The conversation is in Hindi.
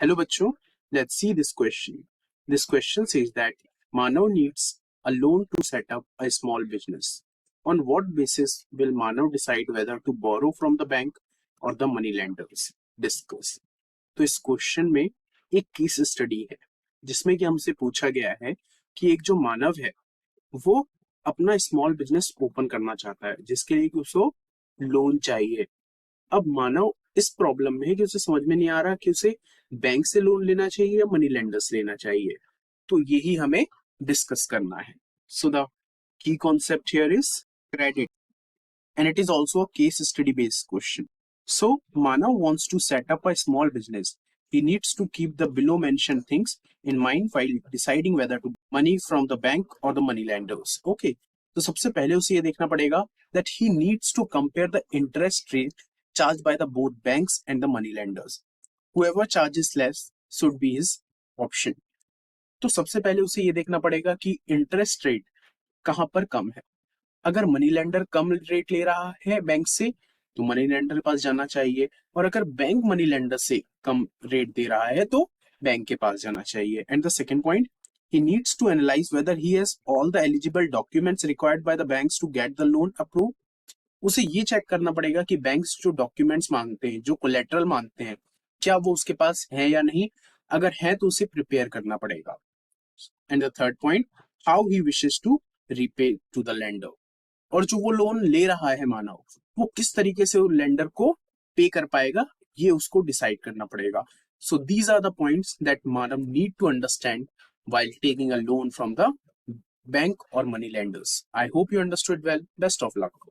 Hello बच्चों, let's see this question. This question says that Manav needs a loan to set up a small business. On what basis will Manav decide whether to borrow from the bank or the money lenders? Discuss. तो इस क्वेश्चन में एक केस स्टडी है जिसमें कि हमसे पूछा गया है कि एक जो मानव है वो अपना स्मॉल बिजनेस ओपन करना चाहता है जिसके लिए उसको लोन चाहिए। अब मानव इस प्रॉब्लम में है कि उसे समझ में नहीं आ रहा कि उसे बैंक से लोन लेना चाहिए या मनी लेंडर्स लेना चाहिए, तो यही हमें डिस्कस करना है। So the key concept here is credit and it is also a case study based question. So Manav wants to set up a small business. He needs to keep the below mentioned things in mind while deciding whether to money from the bank or the money lenders. Okay, तो सबसे पहले उसे ये देखना पड़ेगा that he needs to compare the interest rate charged by the both banks and the money lenders. Whoever charges less should be his option. तो सबसे पहले उसे ये देखना पड़ेगा कि इंटरेस्ट रेट कहाँ पर कम है। अगर मनी लेंडर कम रेट ले रहा है बैंक से तो मनी लेंडर के पास जाना चाहिए, और अगर बैंक मनी लेंडर से कम रेट दे रहा है तो बैंक के पास जाना चाहिए। And the second point, he needs to analyze whether he has all the eligible documents required by the banks to get the loan approved. उसे ये चेक करना पड़ेगा कि बैंक्स जो डॉक्यूमेंट्स मांगते हैं, जो कोलेटरल मांगते हैं, क्या वो उसके पास है या नहीं। अगर है तो उसे प्रिपेयर करना पड़ेगा। And the third point, how he wishes to repay to the lender, और जो वो लोन ले रहा है मानव वो किस तरीके से लेंडर को पे कर पाएगा, ये उसको डिसाइड करना पड़ेगा। So these are the points that Manav need to understand while taking a loan from the bank or money lenders. I hope you understood well. Best of luck.